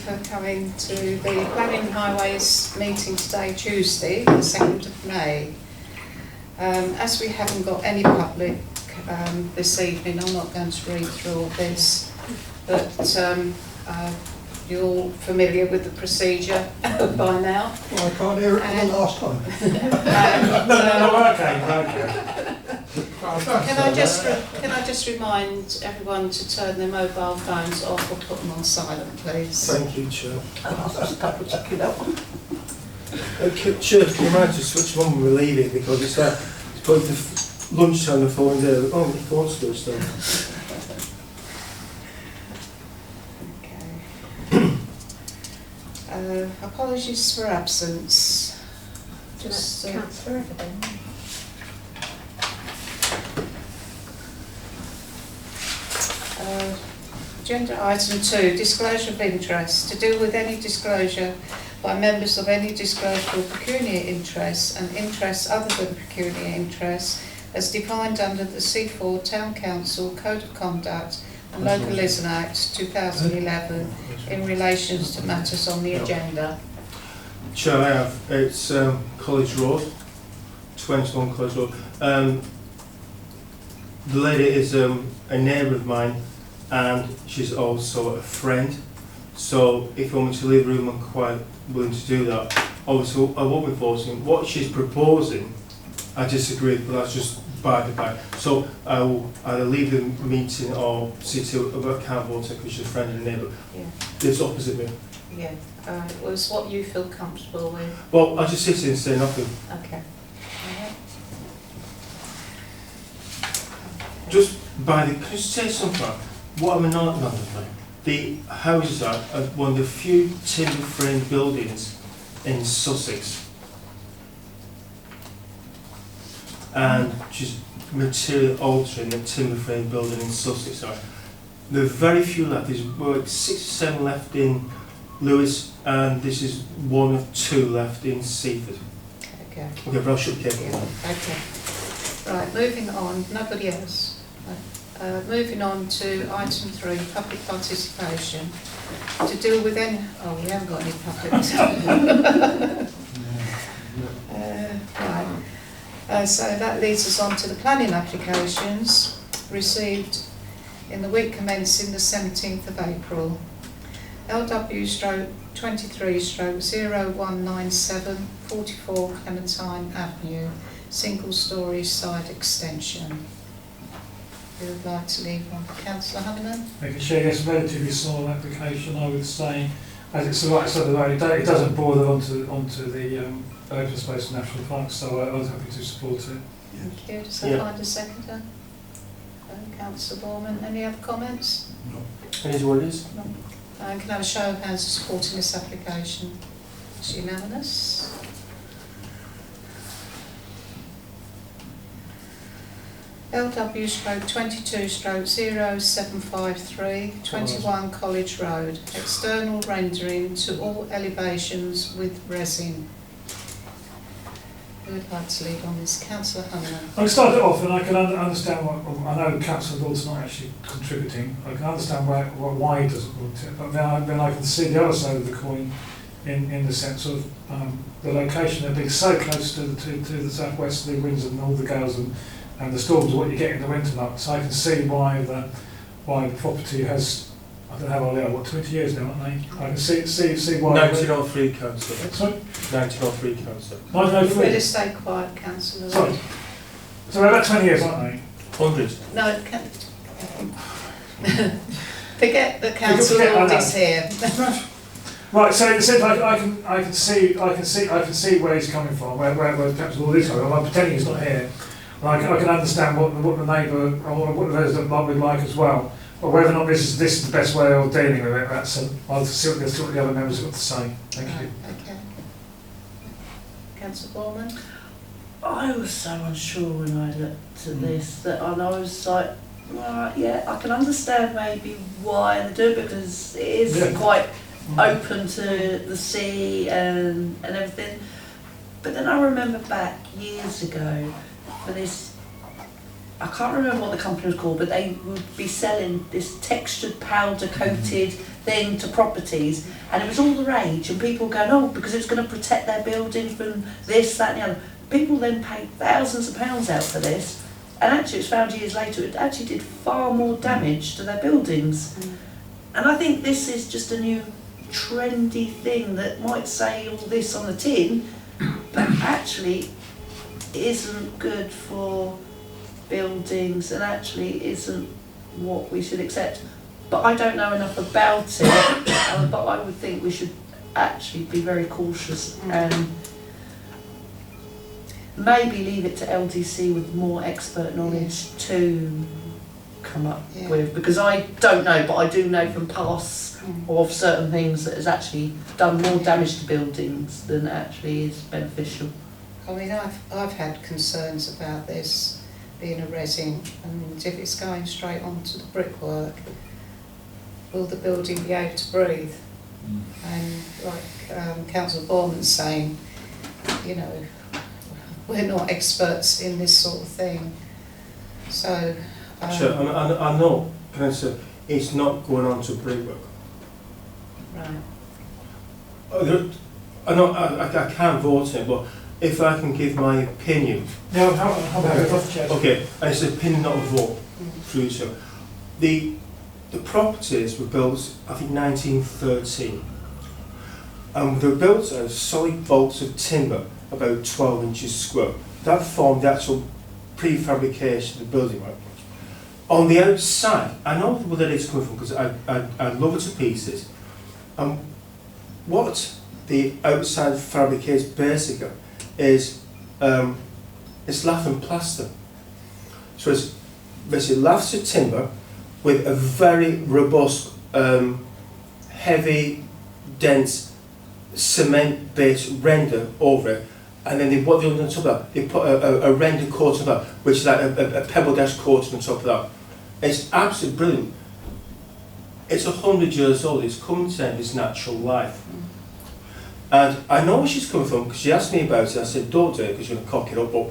for coming to the Planning and Highways meeting today, Tuesday, the 2nd of May. As we haven't got any public this evening, I'm not going to read through all this, but you're all familiar with the procedure by now. Well, I can't hear it for the last time. Okay. Can I just remind everyone to turn their mobile phones off or put them on silent, please? Thank you, Chair. I'll just double check it out. Chair, can you mind to switch them on when we leave it, because it's both the lunchtime and phone's there. Oh, the phone's still stuff. Apologies for absence. Just Councillor Everton. Agenda item 2, disclosure of interest. To deal with any disclosure by members of any disclosure of pecuniary interests and interests other than pecuniary interests as defined under the Seaford Town Council Code of Conduct and Localism Act 2011 in relation to matters on the agenda. Chair, I have. It's College Road, 21 College Road. The lady is a neighbour of mine, and she's also a friend. So if you want me to leave the room, I'm quite willing to do that. Obviously, I won't be voting. What she's proposing, I disagree, but that's just by the by. So I will either leave the meeting or see to about can't vote because she's a friend and a neighbour. Yeah. It's opposite me. Yeah. It was what you feel comfortable with. Well, I just sit here and say nothing. Okay. Just by the, can you say something? What am I not by? The houses are one of the few timber frame buildings in Sussex. And just material altering the timber frame building in Sussex. There are very few left. There's 6 or 7 left in Lewis, and this is one of 2 left in Seaford. Okay. Okay, but I'll shut the Yeah. Okay. Right, moving on. Nobody else. Moving on to item 3, public participation. To deal with any... Oh, we haven't got any public. Right. So that leads us on to the planning applications received in the week commencing the 17th of April. LW/23/0197, 44 Clementine Avenue, single storey side extension. Who would like to leave one? Councillor Hanneman? Thank you, Chair. Yes, relatively small application, I would say. As it's the right side of the road, it doesn't border onto the open space national park, so I was happy to support it. Thank you. Does that find a seconder? Councillor Borman, any other comments? No. It is what it is. No. Can I have a show of hands supporting this application? It's unanimous. LW/22/0753, 21 College Road, external rendering to all elevations with resin. Who would like to lead on this? Councillor Hanneman. I can start it off, and I can understand what I know. Councillor Lord's not actually contributing. I can understand why he doesn't want it, but then I can see the other side of the coin, in the sense of the location. They're being so close to the southwesterly winds and all the gales and the storms, what you get in the winter months. So I can see why the property has, I don't know how old they are, what, 20 years now, aren't they? I can see why. 1903 council. Sorry? 1903 council. 1903. Better stay quiet, Councillor. Sorry. So they're about 20 years, aren't they? 100. No, forget that Councillor Lord is here. Right, so in the sense I can see where he's coming from, where Councillor Lord is coming from. I'm pretending he's not here. I can understand what the neighbour or what the resident would like as well. But whether or not this is the best way of dealing with it, I'll see what the other members have got to say. Thank you. Okay. Councillor Borman? I was so unsure when I looked at this that I was like, right, yeah, I can understand maybe why they do it, because it is quite open to the sea and everything. But then I remember back years ago for this I can't remember what the company was called, but they would be selling this textured powder coated thing to properties, and it was all the rage, and people were going, oh, because it's going to protect their building from this, that and the other. People then paid thousands of pounds out for this, and actually it was found years later it actually did far more damage to their buildings. And I think this is just a new trendy thing that might say all this on the tin, but actually isn't good for buildings and actually isn't what we should accept. But I don't know enough about it, but I would think we should actually be very cautious and maybe leave it to LDC with more expert knowledge to come up with, because I don't know, but I do know from past of certain things that has actually done more damage to buildings than actually is beneficial. I mean, I've had concerns about this being a resin, and if it's going straight onto the brickwork, will the building be able to breathe? And like Councillor Borman's saying, you know, we're not experts in this sort of thing. So sure, I know, Councillor, it's not going on to brickwork. right. I know I can't vote on it, but if I can give my opinion. Yeah, how about it? Okay, and it's an opinion, not a vote. Through so, the properties were built, I think, 1913, and they were built as solid bolts of timber, about 12 inches square. That formed the actual prefabrication of the building. Right? On the outside, I know where that is coming from because I love it to pieces. What the outside fabricates basically is it's lath and plaster. So it's basically lathed timber with a very robust, heavy, dense cement-based render over it, and then what they do on top of that, they put a render coat on that, which is like a pebble dash coat on top of that. It's absolutely brilliant. It's 100 years old. It's coming to the end of its natural life. And I know where she's coming from because she asked me about it. I said, don't do it because you're going to cock it up. But,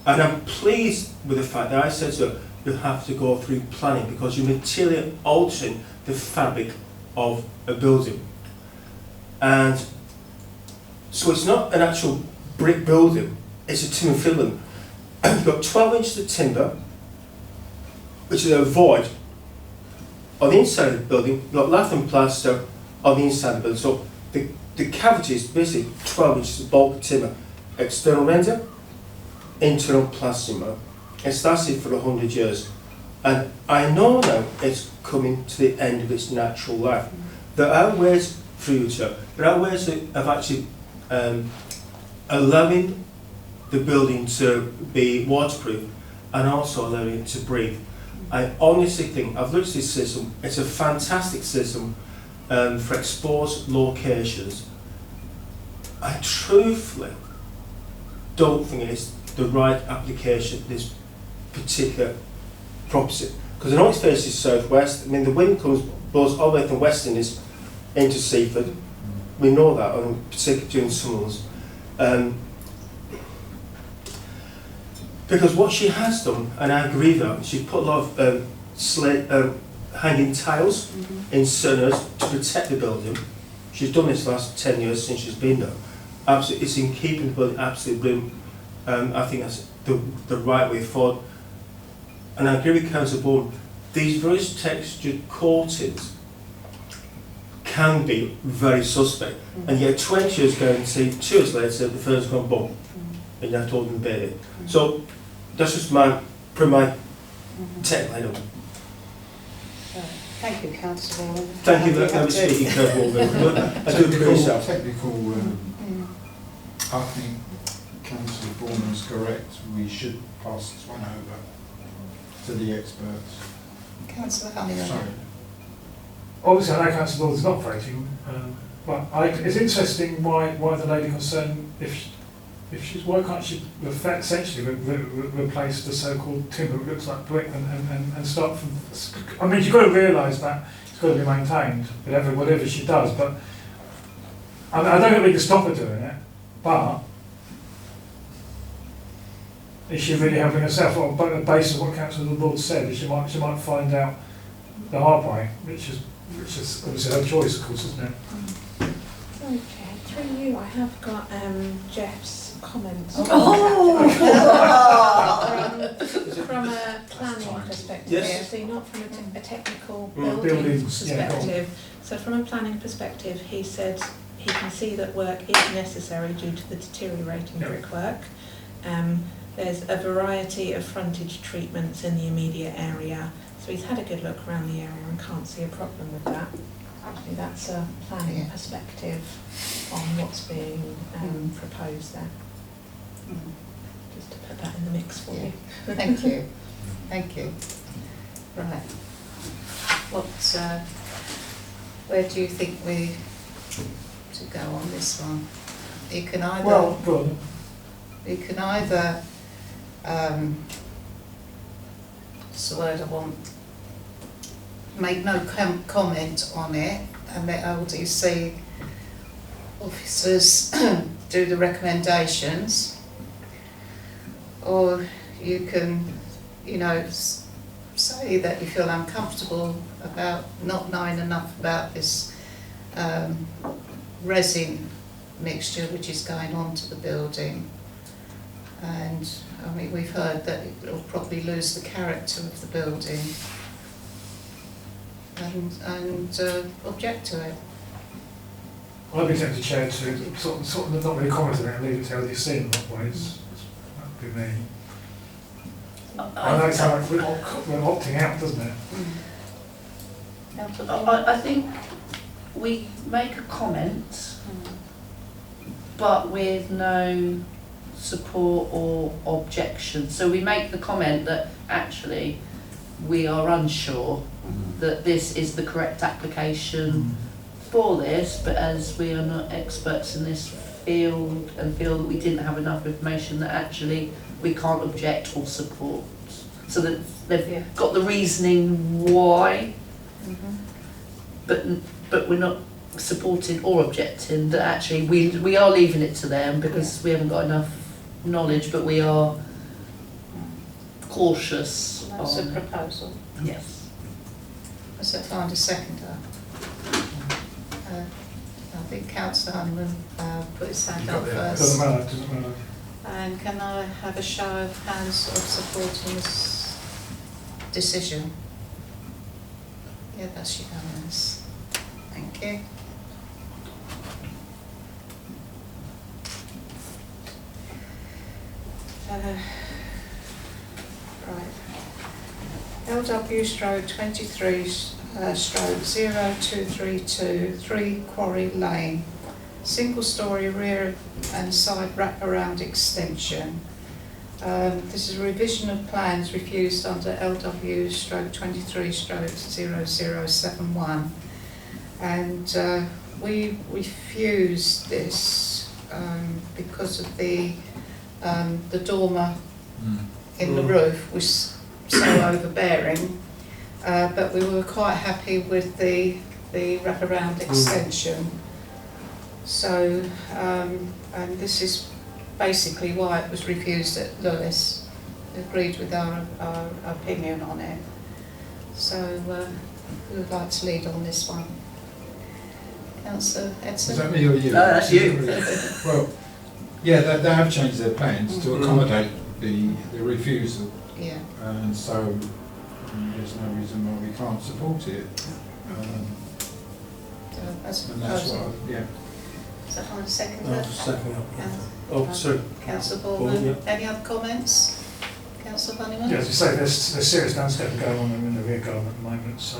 and I'm pleased with the fact that I said to her, you have to go through planning because you're materially altering the fabric of a building. And so it's not an actual brick building, it's a timber filling. You've got 12 inches of timber, which is a void on the inside of the building. You've got lath and plaster on the inside of the building. So the cavity is basically 12 inches of bulk timber. External render, internal plastering. It's lasted for 100 years. And I know now it's coming to the end of its natural life. There are ways through it. There are ways of actually allowing the building to be waterproof and also allowing it to breathe. I honestly think, I've looked at this system, it's a fantastic system for exposed locations. I truthfully don't think it's the right application for this particular property. Because I know it's faces southwest. I mean, the wind blows all the way from West Indies into Seaford. We know that, and particularly during summers. Because what she has done, and I agree with that, she put a lot of hanging tiles in cerners to protect the building. She's done this the last 10 years since she's been there. Absolutely, it's in keeping the building absolutely brilliant. I think that's the right way forward. And I agree with Councillor Bourne, these various textured coatings can be very suspect. And yet 20 years guarantee, 2 years later, the firm's gone bump. And you have to hold them baby. So that's just my technical head on. Thank you, Councillor. Thank you for that speaking, I do appreciate technical, I think Councillor Bourne is correct. We should pass this one over to the experts. Councillor Huntington. Sorry. Obviously, I know Councillor Lord's not voting, but it's interesting why the lady concerned, if she's, why can't she essentially replace the so-called timber that looks like brick and start from, I mean, you've got to realise that it's got to be maintained, whatever she does, but I don't think we can stop her doing it, but is she really helping herself? On the basis of what Councillor Lord said, she might find out the hard way, which is obviously her choice, of course, isn't it? Sorry, Chair, through you, I have got Jeff's comments. Oh. From a planning perspective, Yes. so not from a technical Buildings, building yeah, perspective. So from a planning perspective, he said he can see that work is necessary due to the deteriorating Yeah. brickwork. There's a variety of frontage treatments in the immediate area, so he's had a good look around the area and can't see a problem with that. Actually, that's a planning Yeah. perspective on what's being proposed there. Just to put that in the mix for Yeah. you. Thank you. Thank you. Right. Where do you think we to go on this one? You can either. Well, go on. You can either, what's the word I want, make no comment on it and let LDC officers do the recommendations, or you can, say that you feel uncomfortable about not knowing enough about this resin mixture which is going on to the building. And I mean, we've heard that it will probably lose the character of the building, and object to it. Well, I'd be tempted, Chair, to sort of not really comment on it and leave it to LDC in that way. That'd be me. I know it sounds like we're opting out, doesn't it? I think we make a comment, but with no support or objection. So we make the comment that actually we are unsure that this is the correct application for this, but as we are not experts in this field and feel that we didn't have enough information, that actually we can't object or support. So that they've got the reasoning why, but we're not supporting or objecting, that actually we are leaving it to them because we haven't got enough knowledge, but we are cautious. That's a proposal. Yes. So find a seconder. I think Councillor Honeyman put his hand up first. Doesn't matter. And can I have a show of hands of supporting this decision? Yeah, that's unanimous. Thank you. Right. LW stroke 23 stroke 0232 3 Quarry Lane. Single storey rear and side wraparound extension. This is a revision of plans refused under LW stroke 23 stroke 0071. And we refused this because of the dormer in the roof was so overbearing, but we were quite happy with the wraparound extension. So, and this is basically why it was refused at Lewis. Agreed with our opinion on it. So, we would like to lead on this one. Councillor Edson? Is that me or you? That's you. Well, yeah, they have changed their plans to accommodate the refusal, Yeah. and so there's no reason why we can't support it. That's a And that's proposal. what, yeah. Is that on the second? No, second up. Councillor Oh, sorry. Bourne, Yeah. any other comments? Councillor Honeyman? Yeah, as you say, there's serious downstairs going on in the rear garden at the moment, so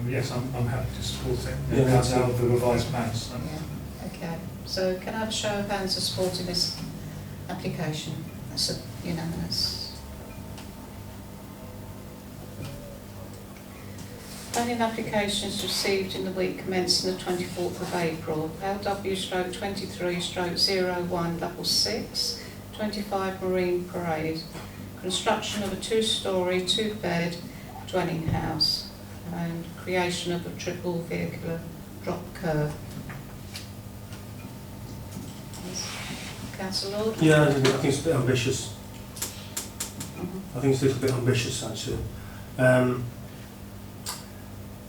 yes, I'm happy to support it. Yeah, That's that's out of the revised plans. So. Yeah, okay. So can I have a show of hands of supporting this application? That's a unanimous. Planning applications received in the week commencing the 24th of April. LW stroke 23 stroke 0166, 25 Marine Parade. Construction of a 2-storey, 2-bed dwelling house and creation of a triple vehicular drop curb. Councillor Lord? Yeah, I think it's a bit ambitious. I think it's a little bit ambitious actually.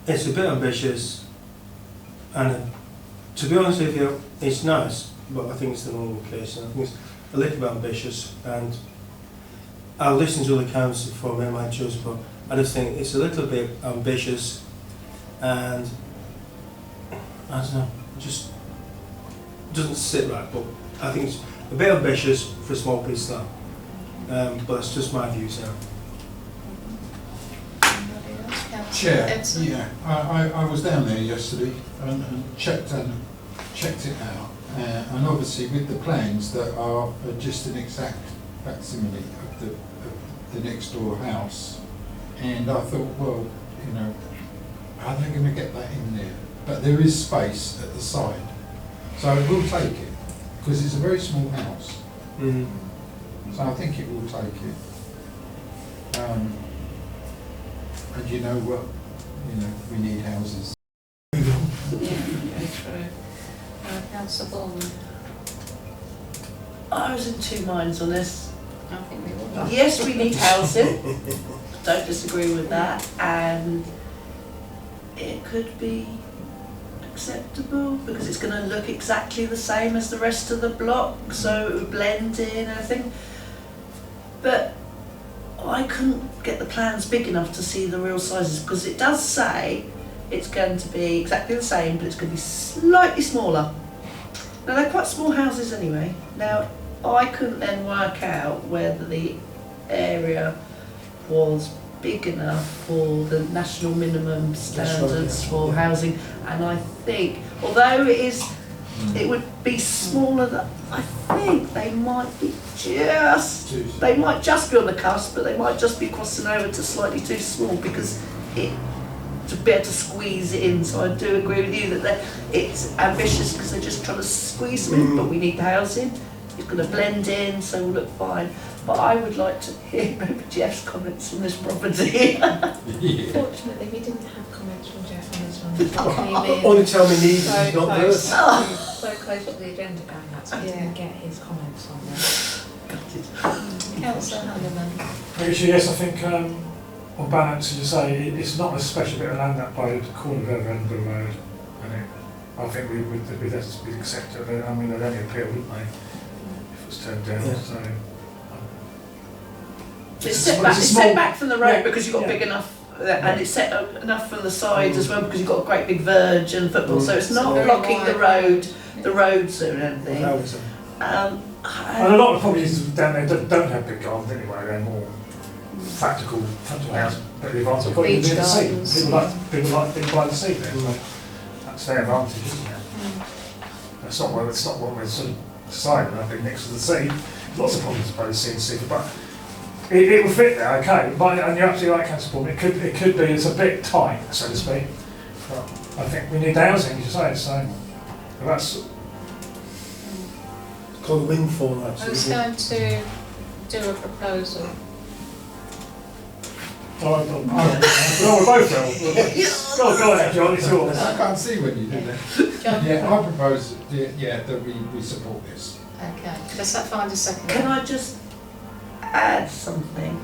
It's a bit ambitious, and to be honest with you, it's nice, but I think it's the normal case. And I think it's a little bit ambitious, and I'll listen to the council before I make my choice, but I just think it's a little bit ambitious, and I don't know, just doesn't sit right. But I think it's a bit ambitious for a small piece of land. But it's just my views now. Anybody else? Councillor Chair, Edson? yeah, I was down there yesterday and checked it out, and obviously with the plans that are just an exact facsimile of the next door house, and I thought, well, you know, how are they going to get that in there? But there is space at the side, so it will take it, because it's a very small house, so I think it will take it. And you know what, we need houses. Yeah, go through. Councillor Bond, I was in two minds on this. I think we all. Yes, we need housing. Don't disagree with that, and it could be acceptable because it's going to look exactly the same as the rest of the block, so it would blend in and everything. But I couldn't get the plans big enough to see the real sizes, because it does say it's going to be exactly the same, but it's going to be slightly smaller. Now they're quite small houses anyway. Now I couldn't then work out whether the area was big enough for the national minimum standards for housing, and I think although it would be smaller, than I think they might just be on the cusp, but they might just be crossing over to slightly too small because to be able to squeeze it in. So I do agree with you that it's ambitious because they're just trying to squeeze them in, but we need the housing. It's going to blend in, so we'll look fine. But I would like to hear maybe Jeff's comments on this property. Fortunately, we didn't have comments from Jeff on this one. He came in Only tell me needs, so he's not close, there. so close to the agenda going out, so we didn't get his comments on this. Councillor Hanneman. Actually, yes, I think on balance, as you say, it's not a special bit of land that by the corner of Edinburgh Road, and I think we'd accept it. I mean, they'd only appeal, wouldn't they, if it was turned down. Yeah. So It's set back from the road Yeah. because you've got big enough, and it's set up enough from the sides as well because you've got a great big verge and football, so it's not Very blocking wide. the roads or anything. and a lot of properties down there don't have big gardens anyway. They're more practical house, but the advantage of Beach being the sea. gardens. People like the sea there, so that's their advantage, isn't it? It's not what we're sort of deciding. I think next to the sea, lots of problems about the sea and Seaford, but it will fit there, okay. But and you're absolutely right, Councillor Bourne. It could be. It's a bit tight, so to speak. But I think we need the housing, as you say. So that's It's called a windfall actually. Who's isn't it? going to do a proposal? we're both well. Go ahead, John. It's yours. I can't see when you do that. John? Yeah, I propose that we support this. Okay, does that find a second? Can I just add something?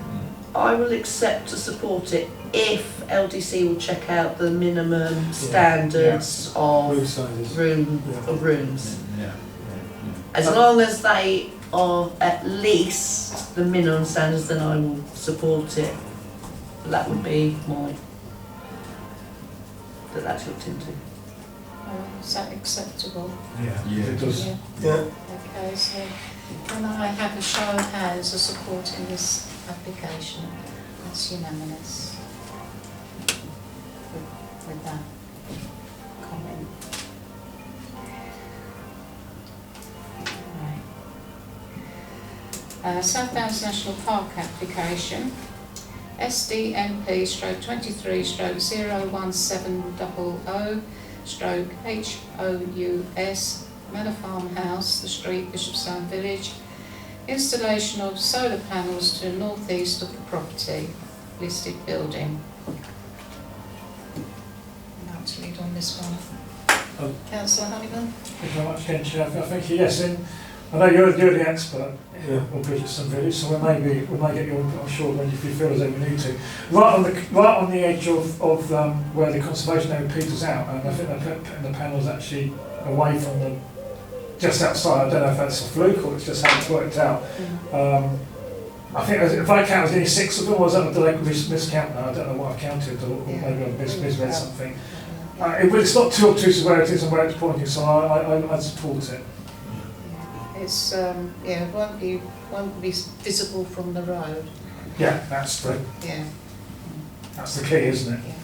I will accept to support it if LDC will check out the minimum standards Room of sizes. rooms. Yeah. As long as they are at least the minimum standards, then I will support it. That would be that's looked into. Is that acceptable? Yeah. It does. Yeah. Yeah. Okay, so can I have a show of hands of supporting this application? That's unanimous with that comment. Right. South Downs National Park application. SDNP/230/01700/HOUS Manor Farmhouse, the street, Bishopstown Village. Installation of solar panels to the northeast of the property, listed building. Now to lead on this one. Councillor Honeyman. Thank you very much, again, Chair. I think yes, I know you're the expert Yeah. of Bridgeton Village, so we may get your input, I'm sure, when if you feel as though we need to. Right on the edge of where the conservation area peters out, and I think they're putting the panels actually away from the, just outside. I don't know if that's a fluke or it's just how it's worked out. I think if I count, there's only 6 of them, or was that, did I miscount now? I don't know what I counted, or maybe I misread something. But it's not too obtuse where it is and where it's pointing, so I support it. It's it won't be visible from the road. Yeah, that's the key, isn't it? Yeah.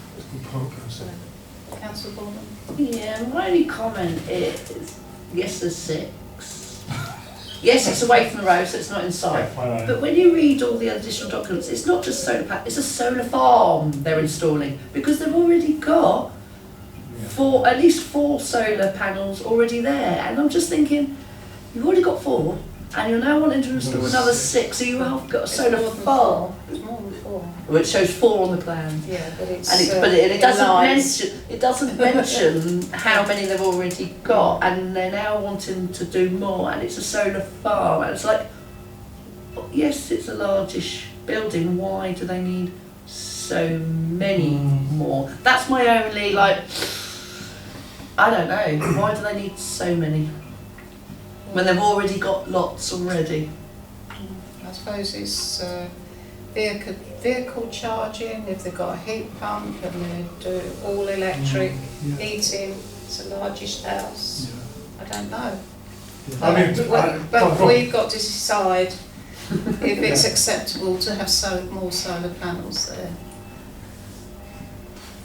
Councillor Bowman? Yeah, my only comment is, yes, there's 6. Yes, it's away from the road, so it's not inside. Yeah, but when you read all the additional documents, it's not just solar panel, it's a solar farm they're installing, because they've already got at least 4 solar panels already there. And I'm just thinking, you've already got 4, and you're now wanting to install another 6, so you have got a solar farm. It's more than 4. Well, it shows 4 on the plan. Yeah, but it's And it doesn't mention how many they've already got, and they're now wanting to do more, and it's a solar farm, and it's like, yes, it's a largish building, why do they need so many more? That's my only, I don't know, why do they need so many when they've already got lots already? I suppose it's vehicle charging, if they've got a heat pump and they do all electric heating, it's a largish house. I don't know. But we've got to decide if it's acceptable to have more solar panels there.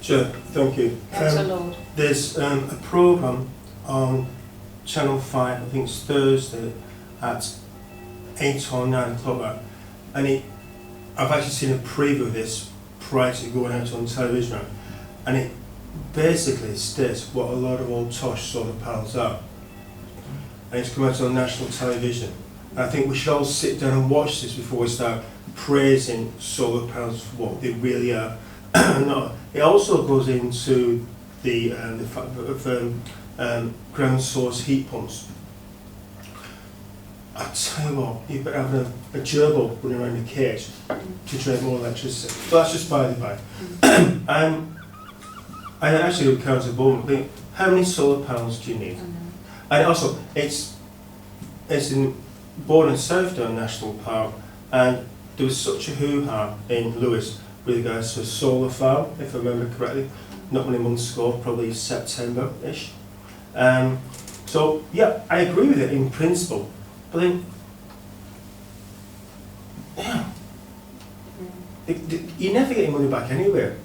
Sure, thank you. Lord. There's a programme on Channel 5, I think it's Thursday, at 8 or 9 o'clock, and I've actually seen a preview of this prior to going out on television, and it basically states what a lot of old tosh solar panels are. And it's come out on national television. And I think we should all sit down and watch this before we start praising solar panels for what they really are. No, it also goes into the fact of ground source heat pumps. I tell you what, you better have a gerbil running around a cage to generate more electricity. But that's just by the by. I actually would count a ball. How many solar panels do you need? And also, it's in Bourne and Southdown National Park, and there was such a hoo-ha in Lewis with regards to a solar farm, if I remember correctly, not many months ago, probably September-ish. So yeah, I agree with it in principle, but then, you never get your money back anywhere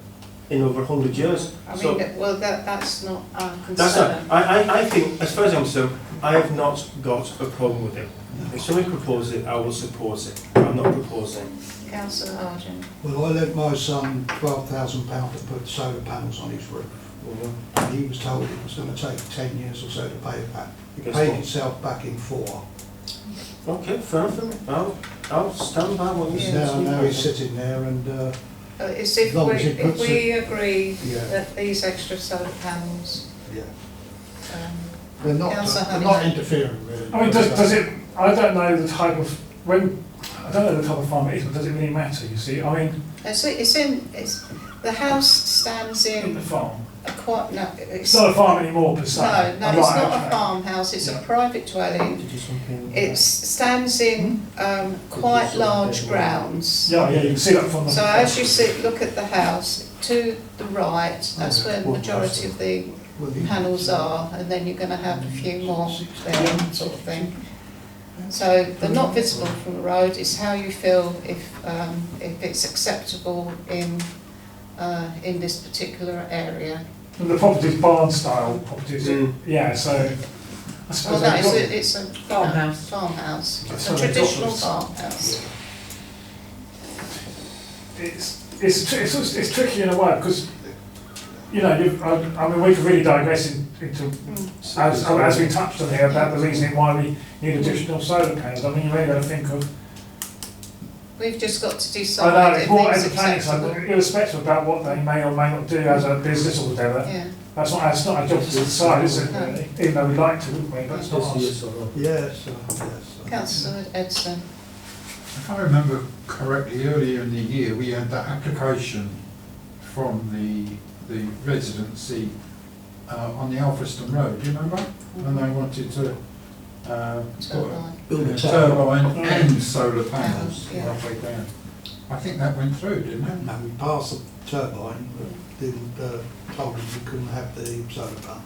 in over 100 years. I mean, that's not our concern. That's not, I think, as far as I'm concerned, I have not got a problem with it. If somebody proposes it, I will support it. I'm not proposing. Councillor Argent. Well, I lent my son £12,000 to put solar panels on his roof. And he was told it was going to take 10 years or so to pay it back. It paid itself back in 4. Okay, fair enough. I'll stand by what you said. Now he's sitting there and... It's if we agree that these extra solar panels... They're not interfering really. I mean, does it, I don't know the type of, I don't know the type of farm it is, but does it really matter, you see? I mean... the house stands in... the farm? It's not a farm anymore per se. No, it's not a farmhouse, it's a private dwelling. It stands in quite large grounds. Yeah, you can see that from the... So as you look at the house, to the right, that's where the majority of the panels are, and then you're going to have a few more there, sort of thing. So they're not visible from the road, it's how you feel if it's acceptable in this particular area. And the property's barn style properties, yeah, so I suppose it's a farmhouse, a traditional farmhouse. It's tricky in a way because, you know, I mean, we could really digress into, as we touched on here, about the reasoning why we need additional solar panels. I mean, you're really got to think of... We've just got to decide. I know, it's more as a planning side, irrespective about what they may or may not do as a business or whatever. Yeah. That's not our job to decide, is it, really? Even though we'd like to, wouldn't we, but it's not Just ours. yes or no. Yes, yes. Councillor Edson. If I remember correctly, earlier in the year, we had that application from the residency on the Alfriston Road, do you remember? And they wanted to Turbine. Build a put tower. turbine and solar panels Yeah. halfway down. I think that went through, didn't it? No, we passed the turbine, but didn't, told us we couldn't have the solar panel.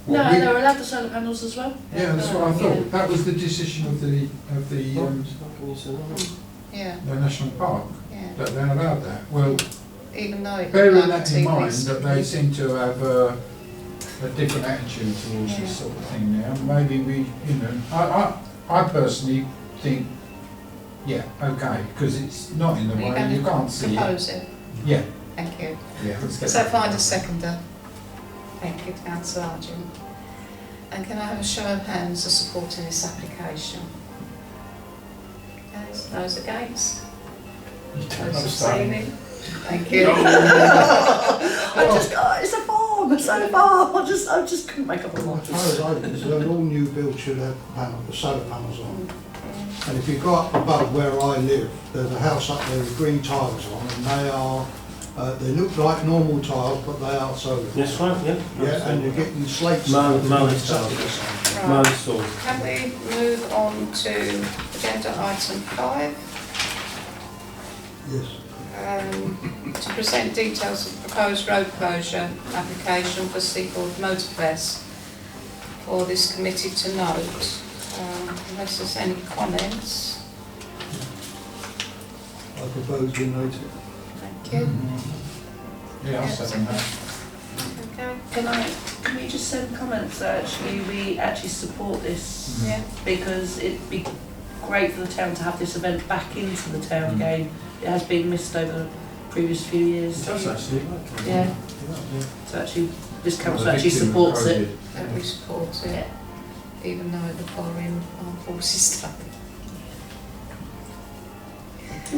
Well, No, we- they were allowed the solar panels as well. Yeah, that's what I thought. That was the decision of the Yeah, the national park, yeah. that they allowed that. Well, Even though it bearing like that in mind, TVs. that they seem to have a different attitude towards Yeah. this sort of thing now, maybe we, you know, I personally think, yeah, okay, because it's not in the Are you way, going you to can't see it. propose it? Yeah, Thank you. yeah, let's get So that. find a seconder. Thank you, Councillor Argent. And can I have a show of hands for supporting this application? Those against? Those abstaining? Thank you. It's a farm, it's a farm. I just couldn't make up my mind. As far as I'm concerned, all new builds should have solar panels on. And if you go up above where I live, there's a house up there with green tiles on, and they are, they look like normal tiles, but they are solar. That's right, yeah. Yeah, and you're getting slates. Marley tiles. Exactly the same. Right. Marley Sword. Can we move on to agenda item 5? Yes. To present details of proposed road closure application for Seaford Motorfest for this committee to note. Unless there's any comments. I propose we note it. Thank you. Yeah, I'll second that. Okay. Can we just send comments that actually we actually support this, Yeah. because it'd be great for the town to have this event back into the town again. It has been missed over the previous few years. That's actually. Yeah. So actually, this council actually supports it. That we support it, Yeah. even though the following Armed Forces Day.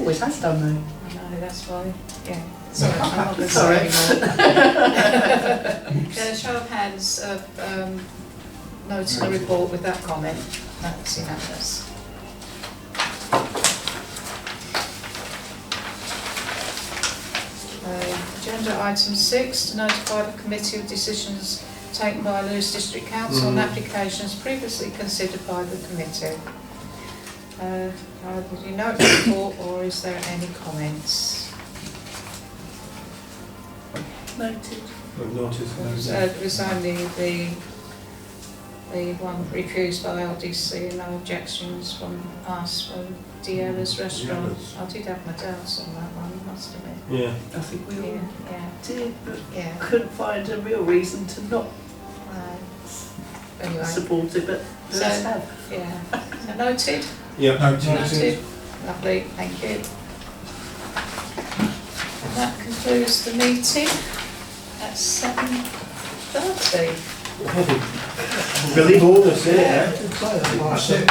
Always has done though. I know, that's why, yeah. Sorry, I'm not going to Sorry. say anymore. Can a show of hands of noting the report with that comment? That's unanimous. Agenda item 6, to notify the committee of decisions taken by Lewes District Council on applications previously considered by the committee. Would you note the report, or is there any comments? Noted. We've noticed. It was only the one refused by LDC, and no objections from us for Diola's restaurant. I did have my doubts on that one, must admit. Yeah. I think we all Yeah, did, but yeah. couldn't find a real reason to not Anyway, support it, but So- let's have. yeah. So noted? Yeah. Noted. Lovely, thank you. And that concludes the meeting at 7:30. Believe all this, yeah. That's it.